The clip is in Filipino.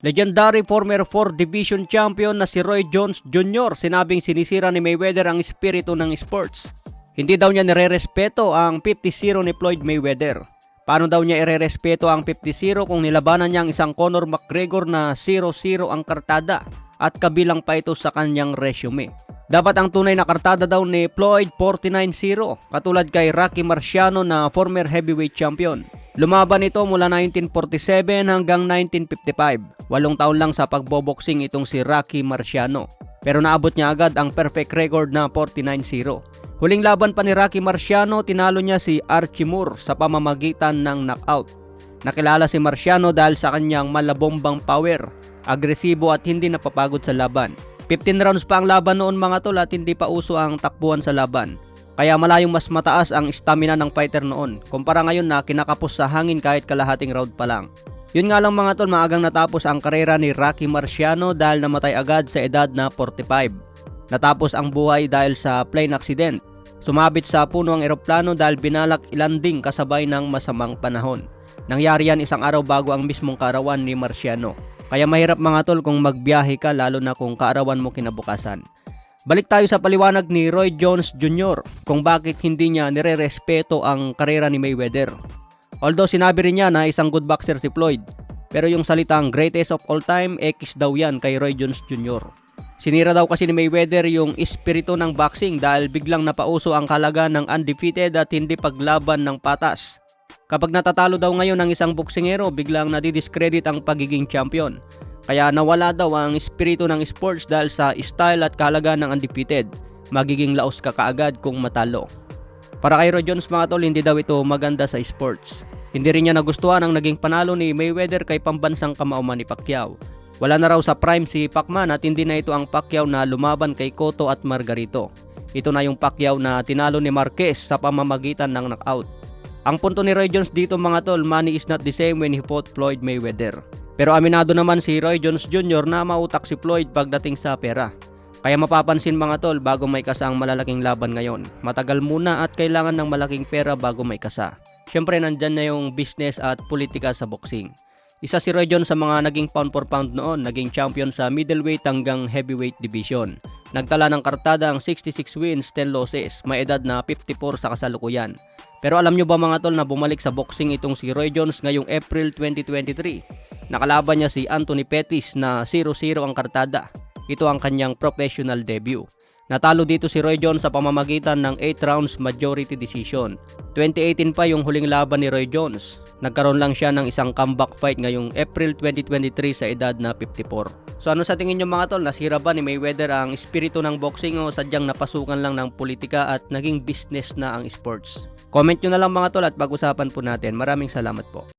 Legendary former 4 Division champion na si Roy Jones Jr. sinabing sinisira ni Mayweather ang espiritu ng sports. Hindi daw niya nirerespeto ang 50-0 ni Floyd Mayweather. Paano daw niya irerespeto ang 50-0 kung nilabanan niya ang isang Conor McGregor na 0-0 ang kartada at kabilang pa ito sa kanyang resume. Dapat ang tunay na kartada daw ni Floyd 49-0 katulad kay Rocky Marciano na former heavyweight champion. Lumaban ito mula 1947 hanggang 1955. 8 taon lang sa pagboboxing itong si Rocky Marciano. Pero naabot niya agad ang perfect record na 49-0. Huling laban pa ni Rocky Marciano, tinalo niya si Archie Moore sa pamamagitan ng knockout. Nakilala si Marciano dahil sa kanyang malabombang power, agresibo at hindi napapagod sa laban. 15 rounds pa ang laban noon mga tol at hindi pa uso ang takbuhan sa laban. Kaya malayong mas mataas ang stamina ng fighter noon kumpara ngayon na kinakapos sa hangin kahit kalahating round pa lang. Yun nga lang mga tol, maagang natapos ang karera ni Rocky Marciano dahil namatay agad sa edad na 45. Natapos ang buhay dahil sa plane accident. Sumabit sa puno ang eroplano dahil binalak ilanding kasabay ng masamang panahon. Nangyari yan isang araw bago ang mismong kaarawan ni Marciano. Kaya mahirap mga tol kung magbiyahe ka lalo na kung kaarawan mo kinabukasan. Balik tayo sa paliwanag ni Roy Jones Jr. kung bakit hindi niya nirerespeto ang karera ni Mayweather. Although sinabi rin niya na isang good boxer si Floyd, pero yung salitang greatest of all time, X daw yan kay Roy Jones Jr. Sinira daw kasi ni Mayweather yung espiritu ng boxing dahil biglang napauso ang kalaga ng undefeated at hindi paglaban ng patas. Kapag natatalo daw ngayon ng isang boksingero, biglang nadidiscredit ang pagiging champion. Kaya nawala daw ang espiritu ng sports dahil sa style at kalaga ng undefeated. Magiging laos ka kaagad kung matalo. Para kay Roy Jones mga tol, hindi daw ito maganda sa sports. Hindi rin niya nagustuhan ang naging panalo ni Mayweather kay pambansang kamao Manny Pacquiao. Wala na raw sa prime si Pacman at hindi na ito ang Pacquiao na lumaban kay Cotto at Margarito. Ito na yung Pacquiao na tinalo ni Marquez sa pamamagitan ng knockout. Ang punto ni Roy Jones dito mga tol, money is not the same when he fought Floyd Mayweather. Pero aminado naman si Roy Jones Jr. na mautak si Floyd pagdating sa pera. Kaya mapapansin mga tol, bago may kasa ang malalaking laban ngayon, matagal muna at kailangan ng malaking pera bago may kasa. Siyempre nandyan na yung business at politika sa boxing. Isa si Roy Jones sa mga naging pound for pound noon, naging champion sa middleweight hanggang heavyweight division. Nagtala ng kartada ang 66 wins, 10 losses, may edad na 54 sa kasalukuyan. Pero alam nyo ba mga tol na bumalik sa boxing itong si Roy Jones ngayong April 2023? Nakalaban niya si Anthony Pettis na 0-0 ang kartada. Ito ang kanyang professional debut. Natalo dito si Roy Jones sa pamamagitan ng 8 rounds majority decision. 2018 pa yung huling laban ni Roy Jones. Nagkaroon lang siya ng isang comeback fight ngayong April 2023 sa edad na 54. So ano sa tingin nyo mga tol, nasira ba ni Mayweather ang espiritu ng boxing o sadyang napasukan lang ng politika at naging business na ang sports? Comment nyo na lang mga tol at pag-usapan po natin. Maraming salamat po.